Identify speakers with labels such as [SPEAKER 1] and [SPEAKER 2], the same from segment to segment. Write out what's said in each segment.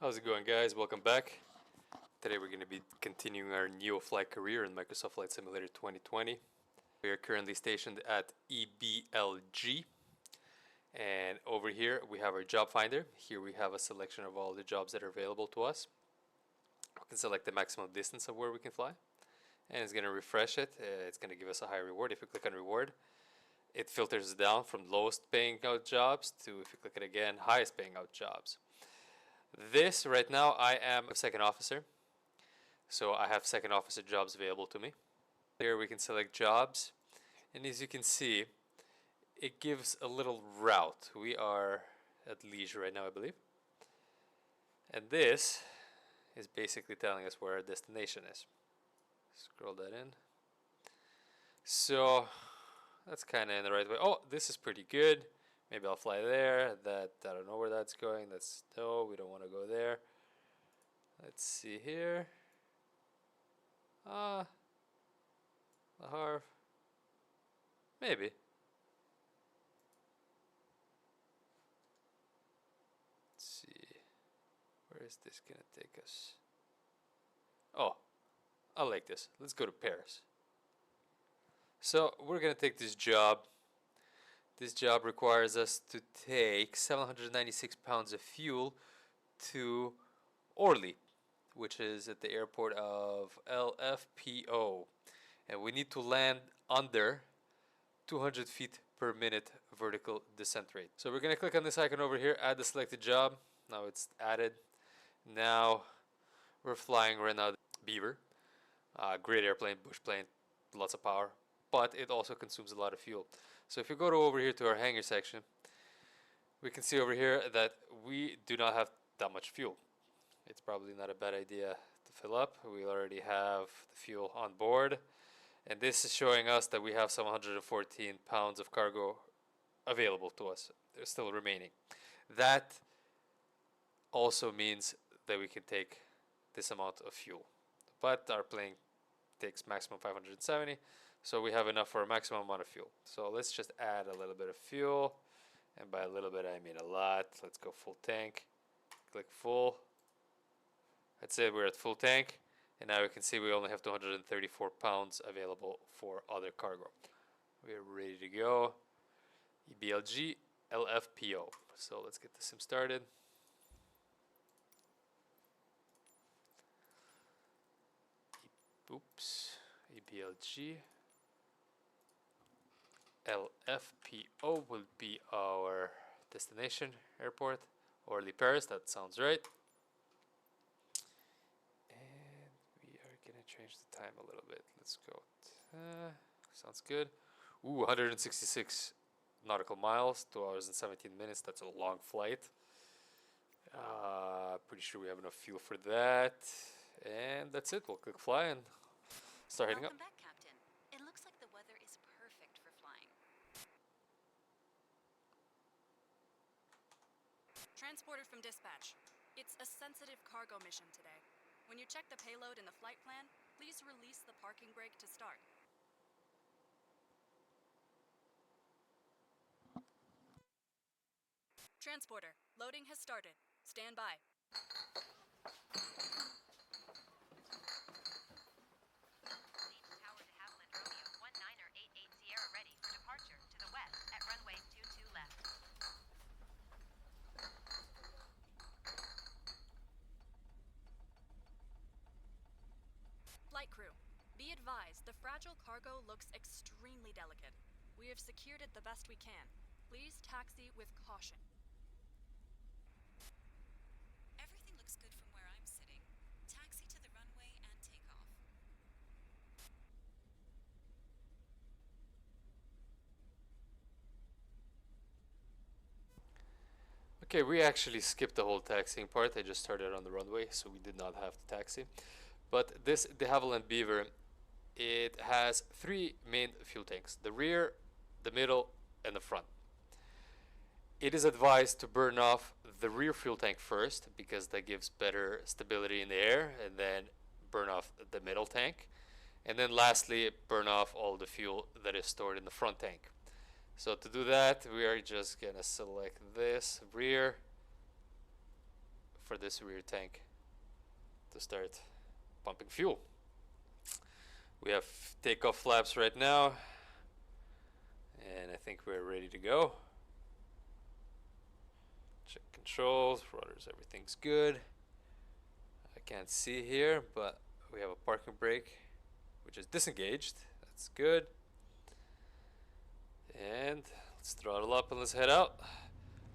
[SPEAKER 1] How's it going, guys? Welcome back. Today we're going to be continuing our NeoFly career in Microsoft Flight Simulator 2020. We are currently stationed at EBLG, and over here we have our job finder. Here we have a selection of all the jobs that are available to us. We can select the maximum distance of where we can fly, and it's going to refresh it. It's going to give us a high reward. If we click on reward, it filters down from lowest paying out jobs to, if you click it again, highest paying out jobs. This right now, I am a second officer, so I have second officer jobs available to me. Here we can select jobs, and as you can see, it gives a little route. We are at leisure right now, I believe, and this is basically telling us where our destination is. Scroll that in. So that's kind of in the right way. Oh, this is pretty good. Maybe I'll fly there. That, I don't know where that's going. That's, no, we don't want to go there. Let's see here. The Harv. Maybe. Let's see. Where is this gonna take us? Oh, I like this. Let's go to Paris. So we're gonna take this job. This job requires us to take 796 pounds of fuel to Orly, which is at the airport of LFPO. And we need to land under 200 feet per minute vertical descent rate. So we're going to click on this icon over here, add the selected job. Now it's added. Now we're flying right now Beaver. Great airplane, bush plane, lots of power, but it also consumes a lot of fuel. So if you go to over here to our hangar section, we can see over here that we do not have that much fuel. It's probably not a bad idea to fill up. We already have the fuel on board, and this is showing us that we have some 114 pounds of cargo available to us. They're still remaining. That also means that we can take this amount of fuel, but our plane takes maximum 570, so we have enough for a maximum amount of fuel. So let's just add a little bit of fuel, and by a little bit I mean a lot. Let's go full tank. Click full. That's it, we're at full tank, and now we can see we only have 234 pounds available for other cargo. We're ready to go. EBLG LFPO. So let's get the sim started. Oops, EBLG LFPO will be our destination airport. Orly, Paris, that sounds right. And we are gonna change the time a little bit. Let's go. Sounds good. Ooh, 166 nautical miles, 2 hours and 17 minutes. That's a long flight. Pretty sure we have enough fuel for that. And that's it. We'll click fly and start heading up.
[SPEAKER 2] Welcome back, Captain. It looks like the weather is perfect for flying.
[SPEAKER 3] Transporter from dispatch. It's a sensitive cargo mission today. When you check the payload in the flight plan, please release the parking brake to start. Transporter, loading has started. Stand by.
[SPEAKER 2] Tower de Havilland Romeo 1988 Sierra ready for departure to the west at runway 22 left.
[SPEAKER 3] Flight crew, be advised the fragile cargo looks extremely delicate. We have secured it the best we can. Please taxi with caution.
[SPEAKER 4] Everything looks good from where I'm sitting. Taxi to the runway and take off.
[SPEAKER 1] Okay, we actually skipped the whole taxiing part. I just started on the runway, so we did not have to taxi. But this de Havilland Beaver, it has 3 main fuel tanks: the rear, the middle, and the front. It is advised to burn off the rear fuel tank first, because that gives better stability in the air, and then burn off the middle tank, and then lastly burn off all the fuel that is stored in the front tank. So to do that, we are just gonna select this rear for this rear tank to start pumping fuel. We have takeoff flaps right now, and I think we're ready to go. Check controls, rudders, everything's good. I can't see here, but we have a parking brake which is disengaged. That's good. And let's throttle up and let's head out.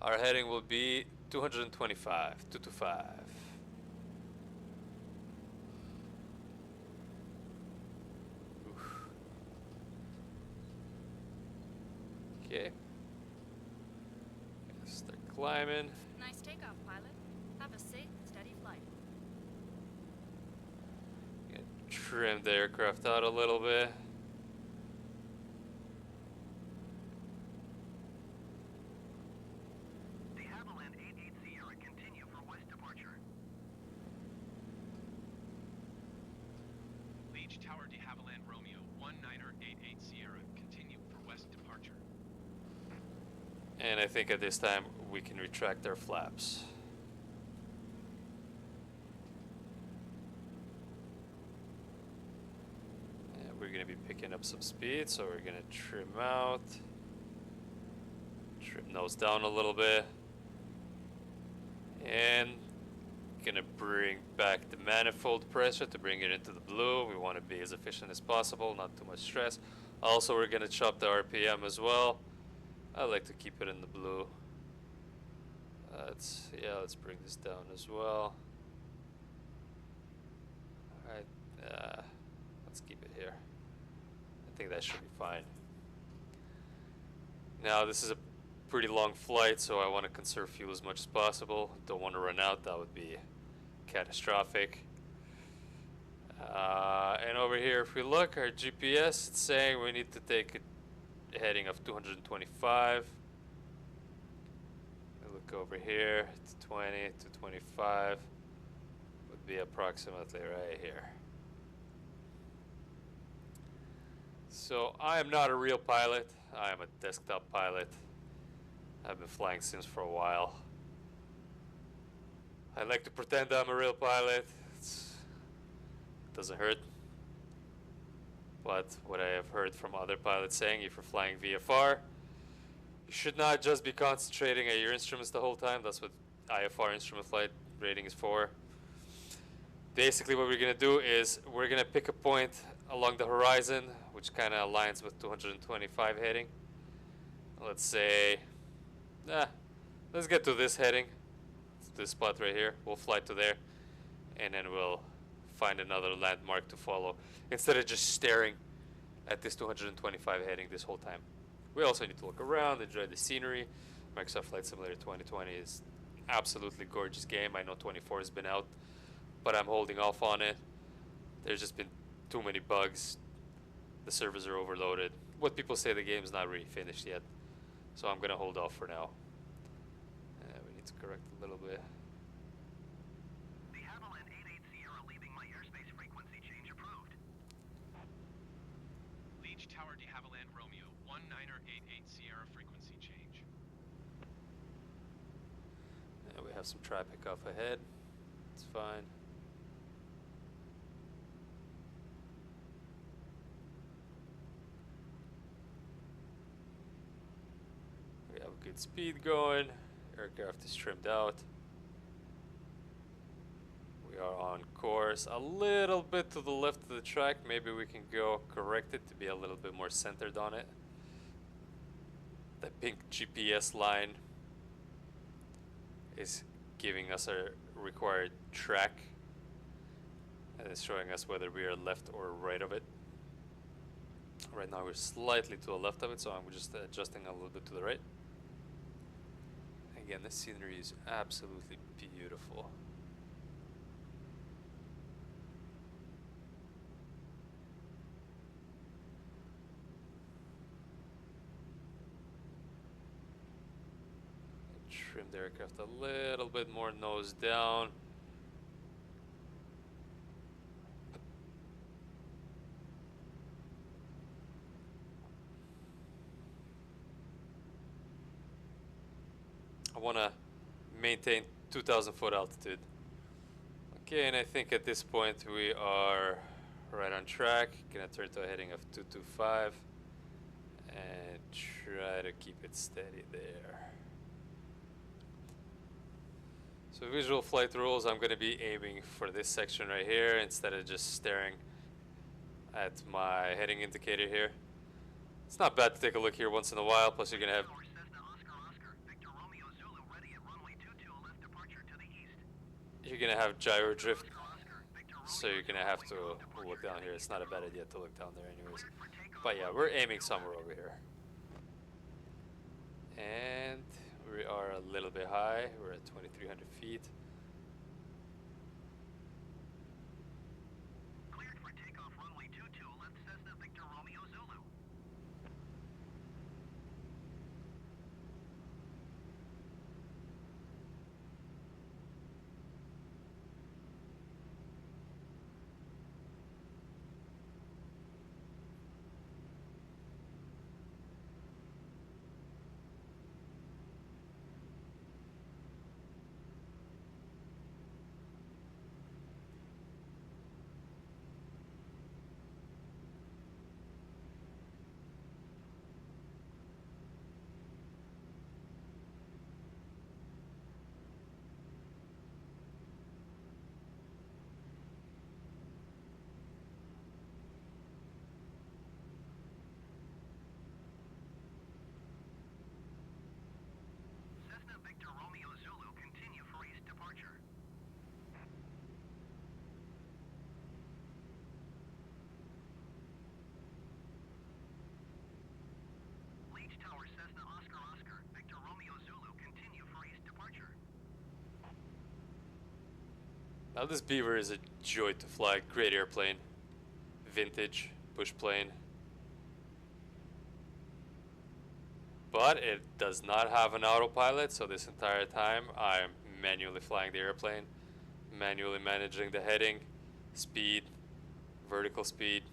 [SPEAKER 1] Our heading will be 225, 225. Okay. Start climbing.
[SPEAKER 3] Nice takeoff, pilot. Have a safe, steady flight.
[SPEAKER 1] Gonna trim the aircraft out a little bit.
[SPEAKER 5] De Havilland 88 Sierra, continue for west departure.
[SPEAKER 6] Leech Tower de Havilland Romeo 1988 Sierra, continue for west departure.
[SPEAKER 1] And I think at this time we can retract our flaps. And we're gonna be picking up some speed, so we're gonna trim out. Trim nose down a little bit. And gonna bring back the manifold pressure to bring it into the blue. We want to be as efficient as possible, not too much stress. Also, we're gonna chop the RPM as well. I like to keep it in the blue. Let's bring this down as well. Alright, let's keep it here. I think that should be fine. Now, this is a pretty long flight, so I want to conserve fuel as much as possible. Don't want to run out, that would be catastrophic. And over here, if we look, our GPS, it's saying we need to take a heading of 225. We look over here, to 20 to 25 would be approximately right here. So I am not a real pilot. I am a desktop pilot. I've been flying sims for a while. I like to pretend I'm a real pilot. It doesn't hurt. But what I have heard from other pilots saying, if you're flying VFR, you should not just be concentrating at your instruments the whole time. That's what IFR instrument flight rating is for. Basically what we're going to do is we're going to pick a point along the horizon, which kind of aligns with 225 heading. Let's say, let's get to this heading. It's this spot right here. We'll fly to there, and then we'll find another landmark to follow, instead of just staring at this 225 heading this whole time. We also need to look around, enjoy the scenery. Microsoft Flight Simulator 2020 is absolutely gorgeous game. I know 24 has been out, but I'm holding off on it. There's just been too many bugs. The servers are overloaded. What people say, the game's not really finished yet, so I'm gonna hold off for now. We need to correct a little bit.
[SPEAKER 5] De Havilland 88 Sierra, leaving my airspace frequency change approved.
[SPEAKER 6] Leech Tower de Havilland Romeo 1988 Sierra, frequency change.
[SPEAKER 1] We have some traffic off ahead. It's fine. We have good speed going. Aircraft is trimmed out. We are on course a little bit to the left of the track. Maybe we can go correct it to be a little bit more centered on it. The pink GPS line is giving us a required track, and it's showing us whether we are left or right of it. Right now we're slightly to the left of it, so I'm just adjusting a little bit to the right. Again, this scenery is absolutely beautiful. Trim the aircraft a little bit more nose down. I want to maintain 2,000 foot altitude. Okay, and I think at this point we are right on track. Gonna turn to a heading of 225 and try to keep it steady there. So visual flight rules, I'm gonna be aiming for this section right here instead of just staring at my heading indicator here. It's not bad to take a look here once in a while, plus you're gonna have
[SPEAKER 5] Tower Cessna Oscar Oscar, Victor Romeo Zulu ready at runway 22, left departure to the east.
[SPEAKER 1] you're gonna have gyro drift,
[SPEAKER 5] Oscar, Victor
[SPEAKER 1] so you're gonna have to look down here. It's not a bad idea to look down there anyways. But yeah, we're aiming somewhere over here. And we are a little bit high. We're at 2,300 feet.
[SPEAKER 5] Cleared for takeoff runway 22, left Cessna Victor Romeo Zulu. Cessna Victor Romeo Zulu, continue for east departure. Leach Tower Cessna Oscar Oscar, Victor Romeo Zulu, continue for east departure.
[SPEAKER 1] Now this Beaver is a joy to fly. Great airplane. Vintage bush plane. But it does not have an autopilot, so this entire time I'm manually flying the airplane, manually managing the heading, speed, vertical speed,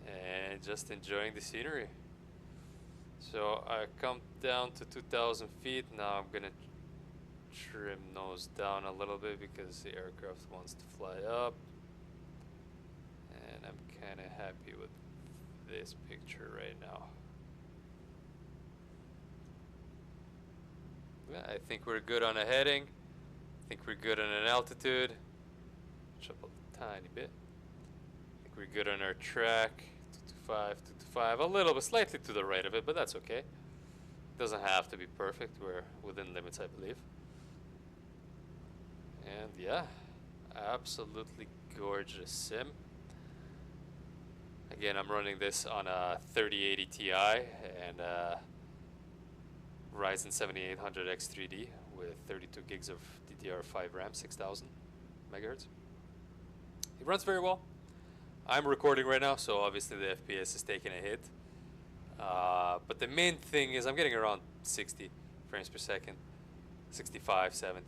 [SPEAKER 1] and just enjoying the scenery. So I come down to 2,000 feet. Now I'm gonna trim nose down a little bit because the aircraft wants to fly up, and I'm kind of happy with this picture right now. Yeah, I think we're good on a heading. I think we're good on an altitude. Jump up a tiny bit. I think we're good on our track. 225, 225. A little bit, slightly to the right of it, but that's okay. Doesn't have to be perfect. We're within limits, I believe. And yeah, absolutely gorgeous sim. Again, I'm running this on a 3080 Ti and Ryzen 7800 X3D with 32 gigs of DDR5 RAM, 6000 megahertz. It runs very well. I'm recording right now, so obviously the FPS is taking a hit. But the main thing is I'm getting around 60 frames per second, 65, 70.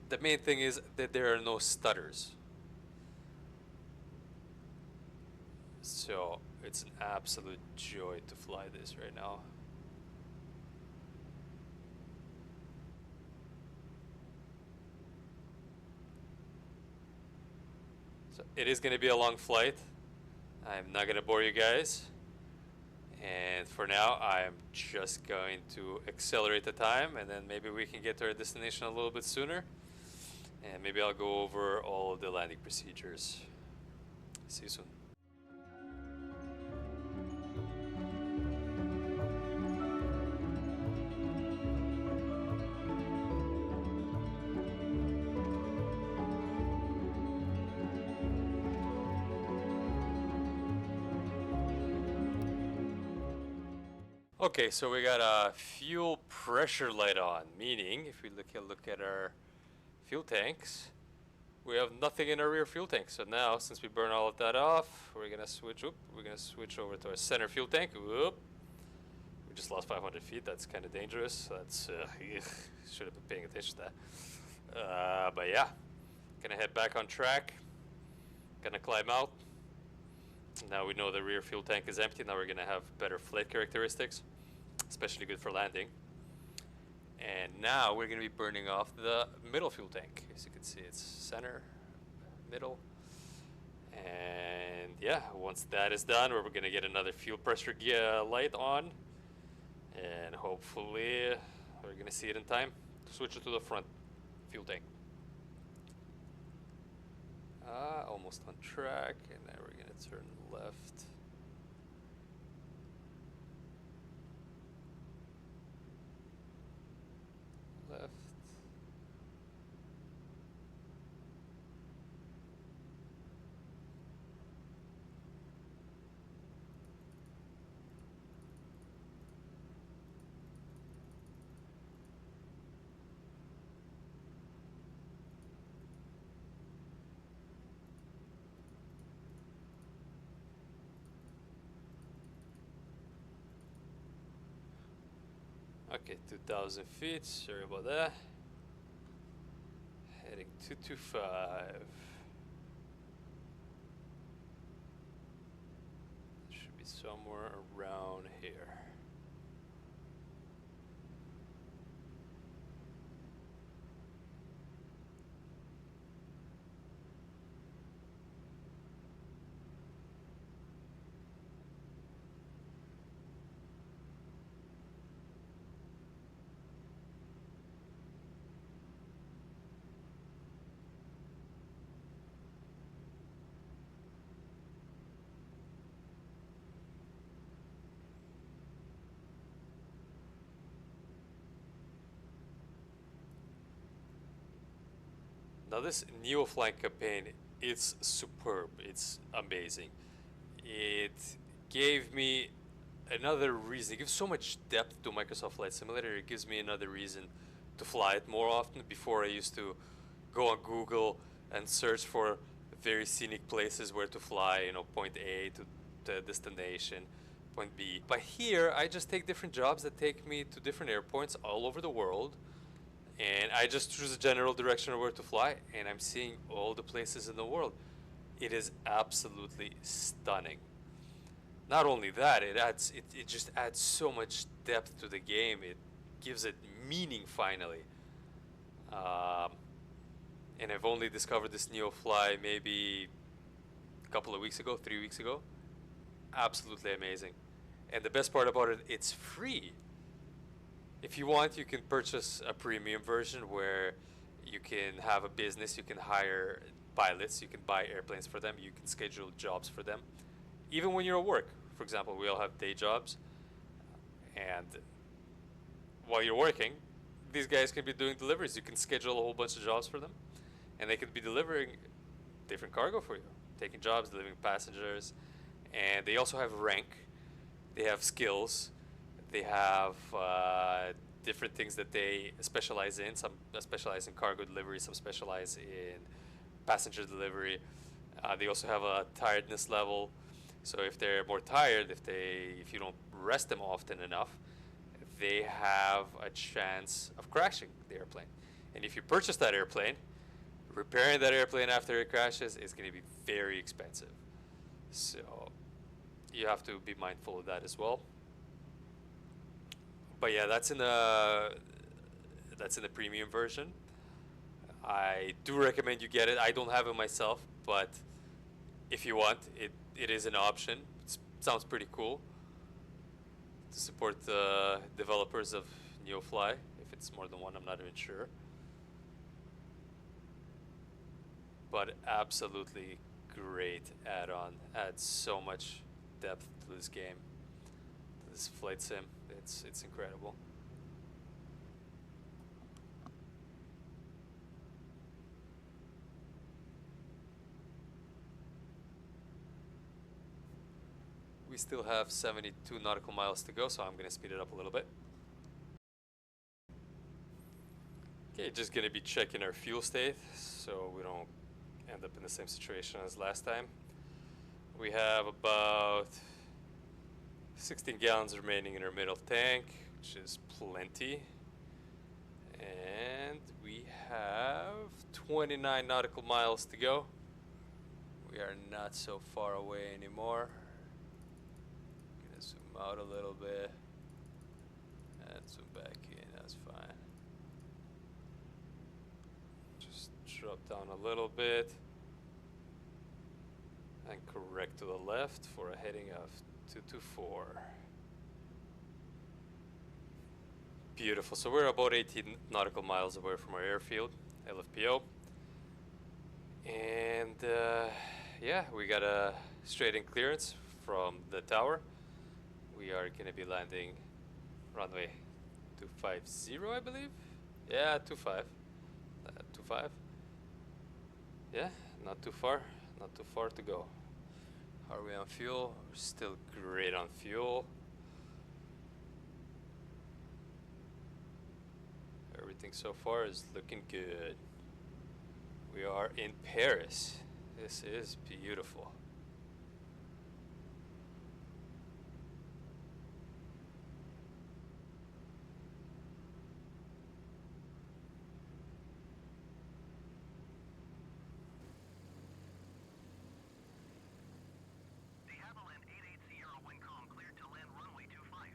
[SPEAKER 1] The main thing is that there are no stutters. So it's an absolute joy to fly this right now. So it is going to be a long flight. I'm not going to bore you guys. And for now, I'm just going to accelerate the time, and then maybe we can get to our destination a little bit sooner. And maybe I'll go over all of the landing procedures. See you soon. Okay, so we got a fuel pressure light on, meaning if we look at our fuel tanks, we have nothing in our rear fuel tank. So now, since we burn all of that off, we're gonna switch over to our center fuel tank. Whoop. We just lost 500 feet. That's kind of dangerous. That's should have been paying attention to that. But yeah, gonna head back on track. Gonna climb out. Now we know the rear fuel tank is empty. Now we're gonna have better flight characteristics, especially good for landing. And now we're going to be burning off the middle fuel tank. As you can see, it's center, middle. And yeah, once that is done, we're going to get another fuel pressure light on. And hopefully we're going to see it in time to switch it to the front fuel tank. Almost on track, and then we're going to turn left. Left. Okay, 2,000 feet, sorry about that. Heading 225. Should be somewhere around here. Now this NeoFly campaign, it's superb, it's amazing. It gave me another reason, it gives so much depth to Microsoft Flight Simulator, it gives me another reason to fly it more often. Before I used to go on Google and search for very scenic places where to fly, you know, point A to the destination, point B. But here, I just take different jobs that take me to different airports all over the world. And I just choose a general direction of where to fly, and I'm seeing all the places in the world. It is absolutely stunning. Not only that, it just adds so much depth to the game. It gives it meaning finally. And I've only discovered this NeoFly maybe a couple of weeks ago, 3 weeks ago. Absolutely amazing. And the best part about it, it's free. If you want, you can purchase a premium version where you can have a business, you can hire pilots, you can buy airplanes for them, you can schedule jobs for them. Even when you're at work, for example, we all have day jobs, and while you're working, these guys can be doing deliveries. You can schedule a whole bunch of jobs for them, and they could be delivering different cargo for you, taking jobs, delivering passengers, and they also have rank, they have skills, they have different things that they specialize in. Some specialize in cargo delivery, some specialize in passenger delivery. They also have a tiredness level. So if they're more tired, if you don't rest them often enough, they have a chance of crashing the airplane. And if you purchase that airplane, repairing that airplane after it crashes is going to be very expensive. So you have to be mindful of that as well. But yeah, that's in the premium version. I do recommend you get it. I don't have it myself, but if you want, it is an option. It sounds pretty cool to support the developers of NeoFly. If it's more than one, I'm not even sure. But absolutely great add-on. Adds so much depth to this game, to this flight sim. It's incredible. We still have 72 nautical miles to go, so I'm gonna speed it up a little bit. Okay, just gonna be checking our fuel state so we don't end up in the same situation as last time. We have about 16 gallons remaining in our middle tank, which is plenty. And we have 29 nautical miles to go. We are not so far away anymore. Gonna zoom out a little bit and zoom back in, that's fine. drop down a little bit and correct to the left for a heading of 224. Beautiful. So we're about 18 nautical miles away from our airfield, LFPO. And yeah, we got a straight-in clearance from the tower. We are going to be landing runway 250, I believe. Yeah, 25. 25. Yeah, not too far. Not too far to go. How are we on fuel? We're still great on fuel. Everything so far is looking good. We are in Paris. This is beautiful.
[SPEAKER 5] De Havilland 88 Sierra Windcom cleared to land runway 25.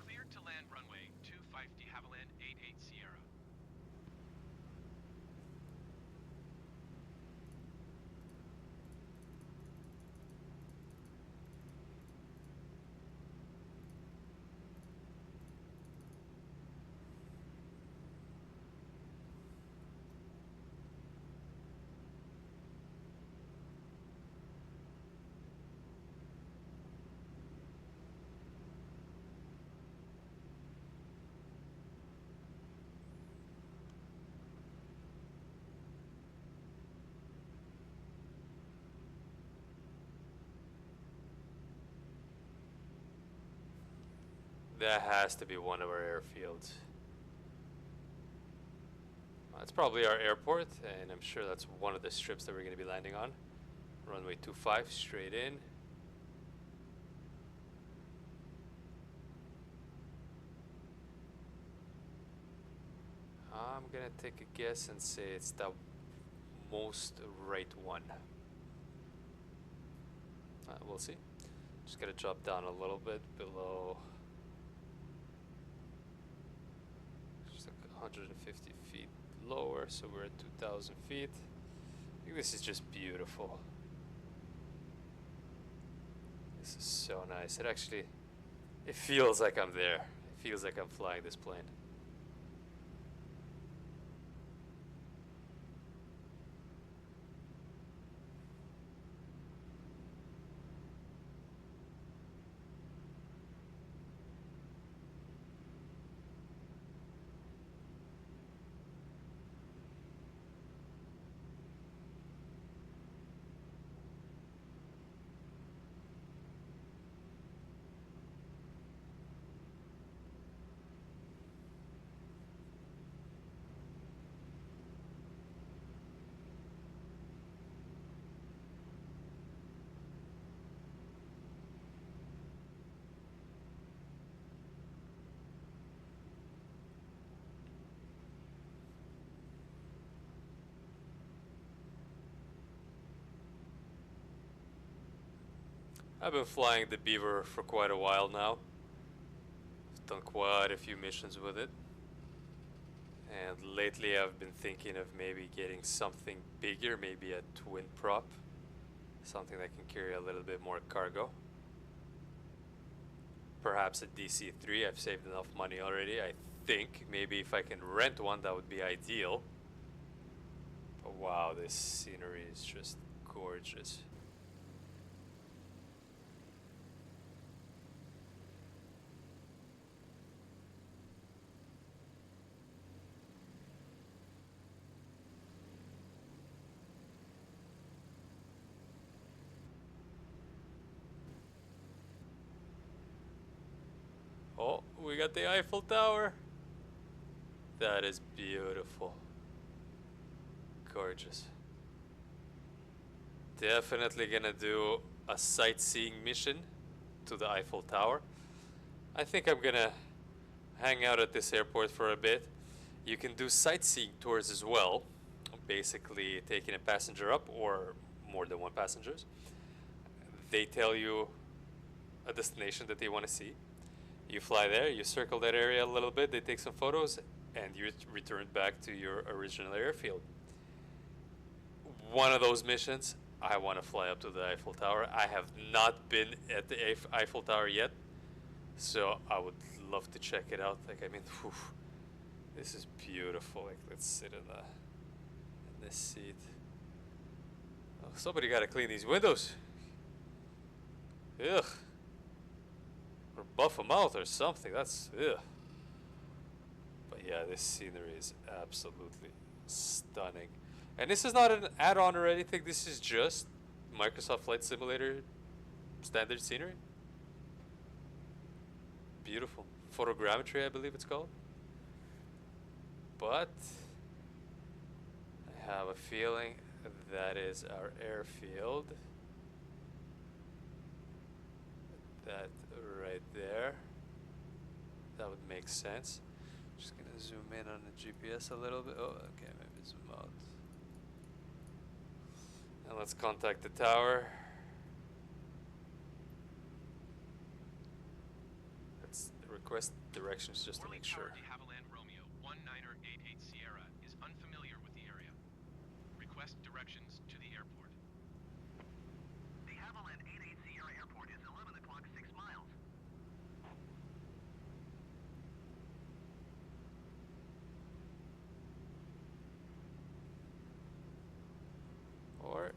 [SPEAKER 6] Cleared to land runway 25 de Havilland 88 Sierra.
[SPEAKER 1] That has to be one of our airfields. That's probably our airport, and I'm sure that's one of the strips that we're going to be landing on. Runway 25, straight in. I'm going to take a guess and say it's the most right one. We'll see. Just got to drop down a little bit below. Just like 150 feet lower, so we're at 2,000 feet. I think this is just beautiful. This is so nice. It feels like I'm there. It feels like I'm flying this plane. I've been flying the Beaver for quite a while now. I've done quite a few missions with it. And lately I've been thinking of maybe getting something bigger, maybe a twin prop. Something that can carry a little bit more cargo. Perhaps a DC-3. I've saved enough money already. I think maybe if I can rent one, that would be ideal. But wow, this scenery is just gorgeous. Oh, we got the Eiffel Tower. That is beautiful. Gorgeous. Definitely gonna do a sightseeing mission to the Eiffel Tower. I think I'm gonna hang out at this airport for a bit. You can do sightseeing tours as well. Basically taking a passenger up or more than one passengers. They tell you a destination that they want to see. You fly there, you circle that area a little bit, they take some photos, and you return back to your original airfield. One of those missions, I want to fly up to the Eiffel Tower. I have not been at the Eiffel Tower yet, so I would love to check it out. Like, I mean, whew, this is beautiful. Like, let's sit in this seat. Oh, somebody got to clean these windows. Ugh. Or buff them out or something. That's ugh. But yeah, this scenery is absolutely stunning. And this is not an add-on or anything. This is just Microsoft Flight Simulator standard scenery. Beautiful. Photogrammetry, I believe it's called. But I have a feeling that is our airfield. That right there. That would make sense. Just gonna zoom in on the GPS a little bit. Oh, okay, maybe zoom out. And let's contact the tower. Let's request directions just to make sure.
[SPEAKER 6] De Havilland Romeo 1988 Sierra is unfamiliar with the area. Request directions to the airport.
[SPEAKER 5] De Havilland 88 Sierra Airport is 11 o'clock 6 miles.
[SPEAKER 1] Or,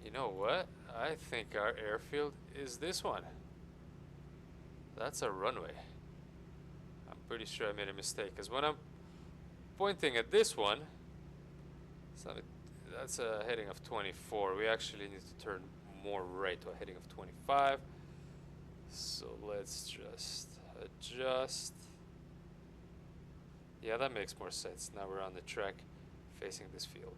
[SPEAKER 1] you know what? I think our airfield is this one. That's a runway. I'm pretty sure I made a mistake, because when I'm pointing at this one, that's a heading of 24. We actually need to turn more right to a heading of 25. So let's just adjust. Yeah, that makes more sense. Now we're on the track facing this field.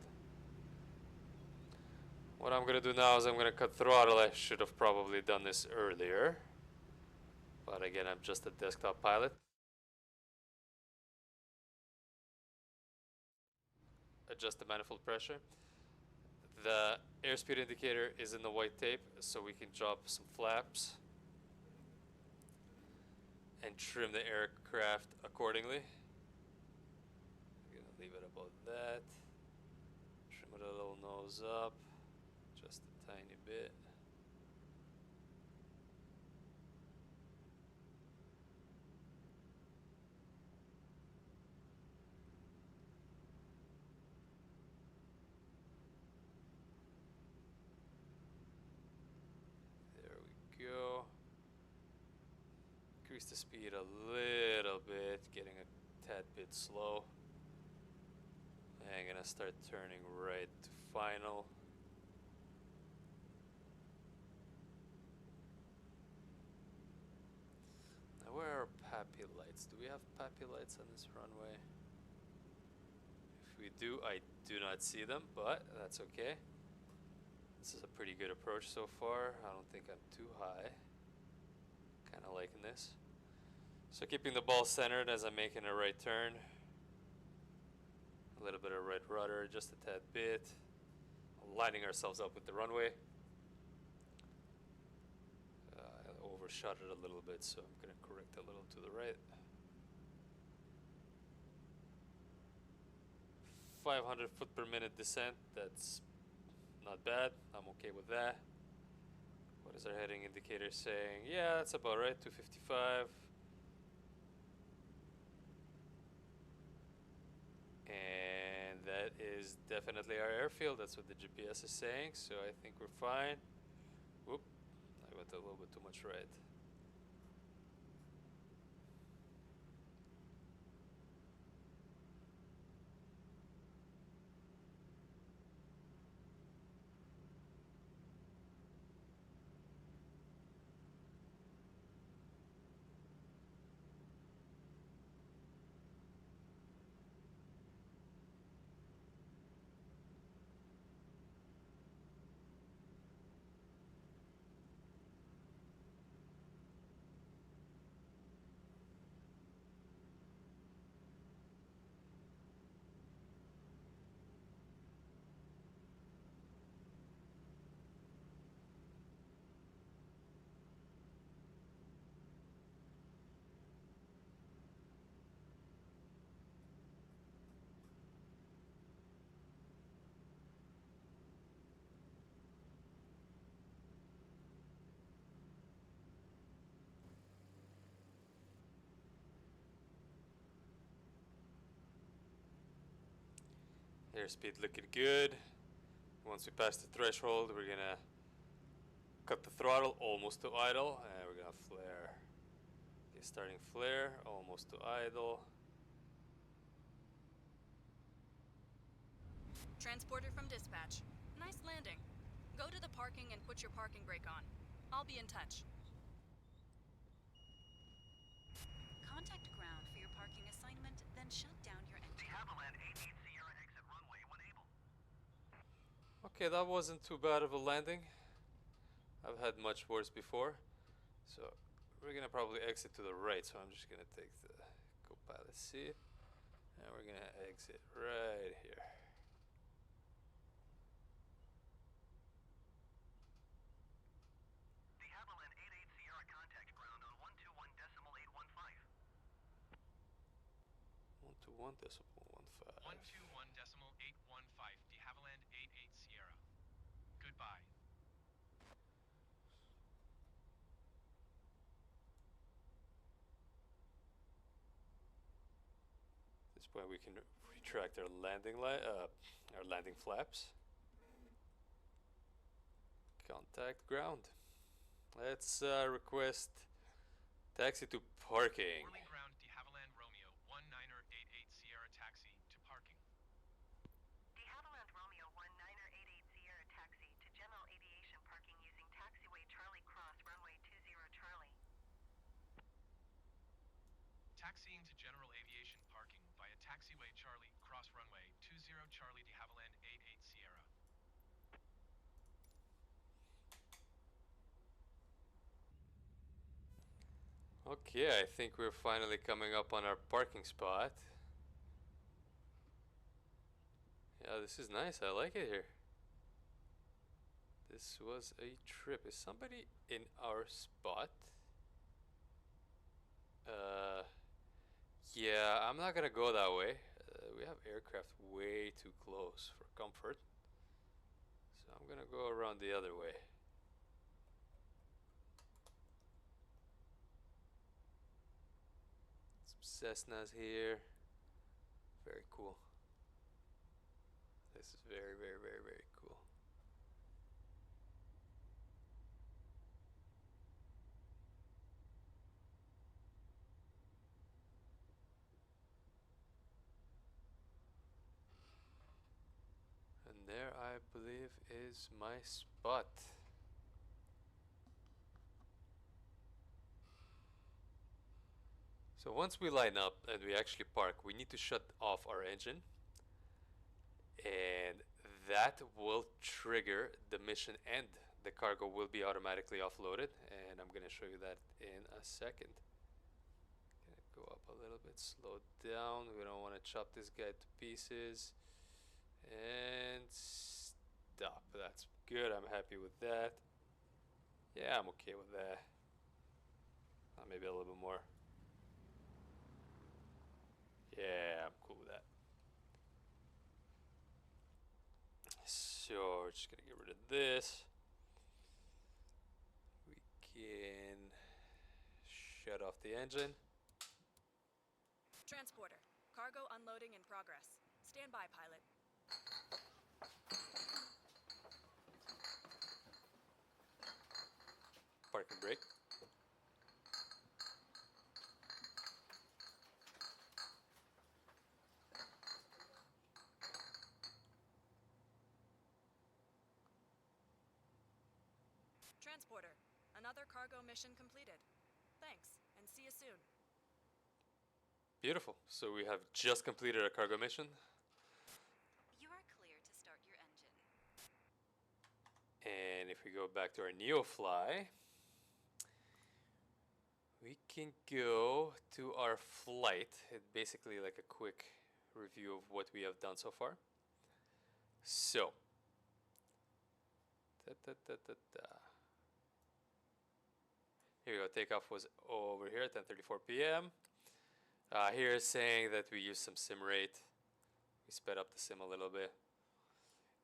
[SPEAKER 1] What I'm gonna do now is I'm gonna cut throttle. I should have probably done this earlier. But again, I'm just a desktop pilot. Adjust the manifold pressure. The airspeed indicator is in the white tape, so we can drop some flaps and trim the aircraft accordingly. I'm gonna leave it about that. Trim it a little nose up, just a tiny bit. There we go. Increase the speed a little bit, getting a tad bit slow. And I'm gonna start turning right to final. Now where are PAPI lights? Do we have PAPI lights on this runway? If we do, I do not see them, but that's okay. This is a pretty good approach so far. I don't think I'm too high. Kinda liking this. So keeping the ball centered as I'm making a right turn. A little bit of right rudder, just a tad bit. Lining ourselves up with the runway. I overshot it a little bit, so I'm gonna correct a little to the right. 500 foot per minute descent, that's not bad. I'm okay with that. What is our heading indicator saying? Yeah, that's about right, 255. And that is definitely our airfield. That's what the GPS is saying, so I think we're fine. Whoop, I went a little bit too much right. Airspeed looking good. Once we pass the threshold, we're gonna cut the throttle almost to idle, and we're gonna flare. Okay, starting flare, almost to idle.
[SPEAKER 3] Transporter from dispatch. Nice landing. Go to the parking and put your parking brake on. I'll be in touch.
[SPEAKER 4] Contact ground for your parking assignment, then shut down your
[SPEAKER 5] De
[SPEAKER 4] engine.
[SPEAKER 5] Havilland 88 Sierra exit runway when able.
[SPEAKER 1] Okay, that wasn't too bad of a landing. I've had much worse before. So we're gonna probably exit to the right, so I'm just gonna take the co-pilot seat and we're gonna exit right here.
[SPEAKER 5] De Havilland 88 Sierra contact ground on 121.815.
[SPEAKER 1] 121.15.
[SPEAKER 6] 121.815 de Havilland 88 Sierra. Goodbye.
[SPEAKER 1] At this point we can retract our landing flaps. Contact ground. Let's request taxi to parking.
[SPEAKER 6] Orly ground de Havilland Romeo 1988 Sierra taxi to parking.
[SPEAKER 2] De Havilland Romeo 1988 Sierra taxi to general aviation parking using taxiway Charlie Cross runway 20 Charlie.
[SPEAKER 6] Taxiing to general aviation parking via taxiway Charlie cross runway 20 Charlie de Havilland 88 Sierra.
[SPEAKER 1] Okay, I think we're finally coming up on our parking spot. Yeah, this is nice. I like it here. This was a trip. Is somebody in our spot? Yeah, I'm not gonna go that way. We have aircraft way too close for comfort. So I'm gonna go around the other way. Some Cessnas here. Very cool. This is very, very, very, very cool. And there, I believe, is my spot. So once we line up and we actually park, we need to shut off our engine. And that will trigger the mission end. The cargo will be automatically offloaded, and I'm gonna show you that in a second. Gonna go up a little bit, slow down. We don't want to chop this guy to pieces. And stop. That's good. I'm happy with that. Yeah, I'm okay with that. Maybe a little bit more. Yeah, I'm cool with that. So we're just gonna get rid of this. We can shut off the engine.
[SPEAKER 3] Transporter. Cargo unloading in progress. Stand by, pilot.
[SPEAKER 1] Parking brake.
[SPEAKER 3] Transporter. Another cargo mission completed. Thanks, and see you soon.
[SPEAKER 1] Beautiful. So we have just completed a cargo mission.
[SPEAKER 4] You are clear to start your engine.
[SPEAKER 1] And if we go back to our NeoFly, we can go to our flight. It's basically like a quick review of what we have done so far. So, here we go. Takeoff was over here at 10:34 p.m. Here is saying that we used some sim rate. We sped up the sim a little bit.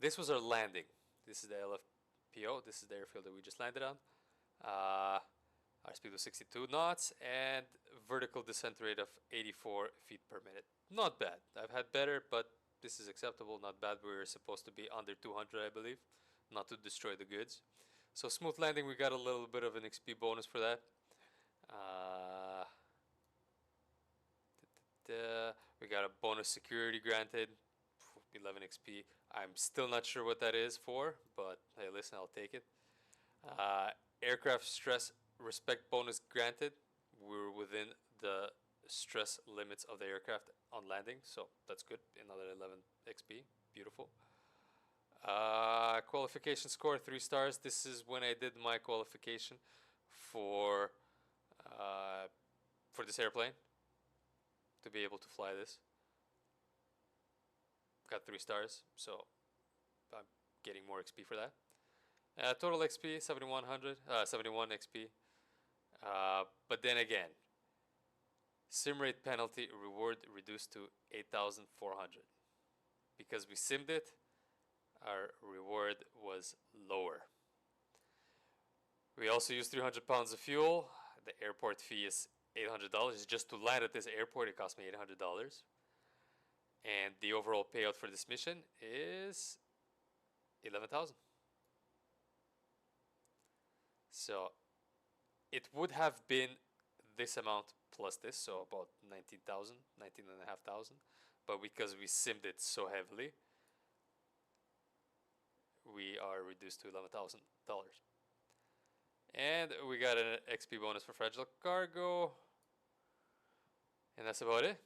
[SPEAKER 1] This was our landing. This is the LFPO. This is the airfield that we just landed on. Our speed was 62 knots and vertical descent rate of 84 feet per minute. Not bad. I've had better, but This is acceptable, not bad. We're supposed to be under 200, I believe, not to destroy the goods. So smooth landing, we got a little bit of an XP bonus for that. We got a bonus security granted, 11 XP. I'm still not sure what that is for, but hey, listen, I'll take it. Aircraft stress respect bonus granted. We're within the stress limits of the aircraft on landing, so that's good. Another 11 XP, beautiful. Qualification score 3 stars. This is when I did my qualification for this airplane to be able to fly this. Got 3 stars, so I'm getting more XP for that. Total XP 7100, 71 XP. But then again, sim rate penalty reward reduced to 8,400. Because we simmed it, our reward was lower. We also used 300 pounds of fuel. The airport fee is $800. Just to land at this airport, it cost me $800. And the overall payout for this mission is 11,000. So it would have been this amount plus this, so about 19,000, 19,500. But because we simmed it so heavily, we are reduced to $11,000. And we got an XP bonus for fragile cargo. And that's about it.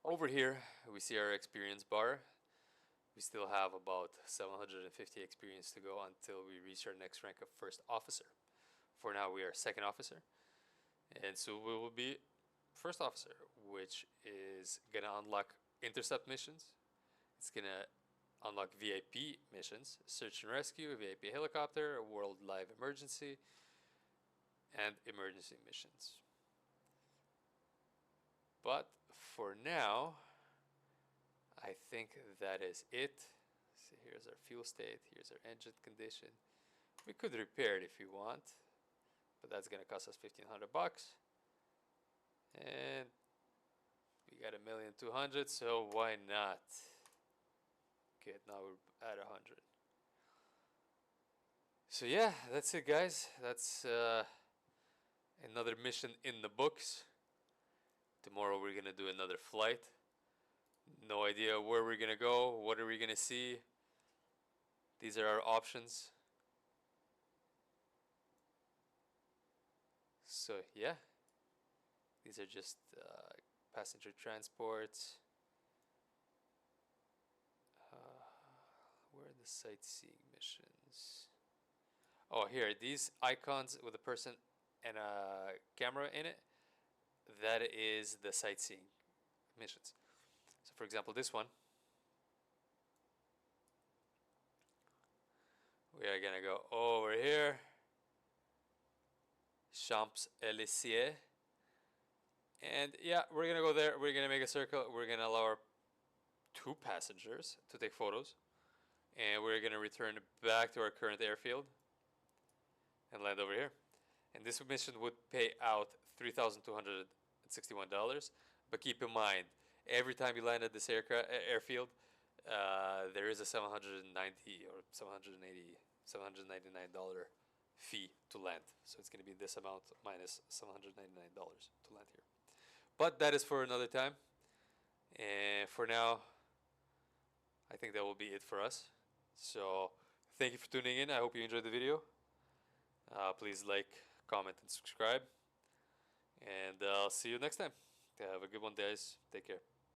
[SPEAKER 1] Over here, we see our experience bar. We still have about 750 experience to go until we reach our next rank of first officer. For now, we are second officer. And so we will be first officer, which is going to unlock intercept missions. It's going to unlock VIP missions, search and rescue, VIP helicopter, world live emergency, and emergency missions. But for now, I think that is it. So here's our fuel state, here's our engine condition. We could repair it if you want, but that's gonna cost us 1,500 bucks. And we got 1,200,000, so why not? Good, now we're at 100. So yeah, that's it, guys. That's another mission in the books. Tomorrow we're gonna do another flight. No idea where we're gonna go, what are we gonna see. These are our options. So yeah, these are just passenger transports. Where are the sightseeing missions? Oh, here, these icons with a person and a camera in it, that is the sightseeing missions. So for example, this one, we are gonna go over here, Champs-Élysées, and yeah, we're gonna go there, we're gonna make a circle, we're gonna allow our 2 passengers to take photos, and we're gonna return back to our current airfield and land over here. And this mission would pay out $3,261, but keep in mind, every time you land at this airfield, there is a $790 or $799 fee to land. So it's going to be this amount minus $799 to land here. But that is for another time. And for now, I think that will be it for us. So thank you for tuning in. I hope you enjoyed the video. Please like, comment, and subscribe. And I'll see you next time. Have a good one, guys. Take care.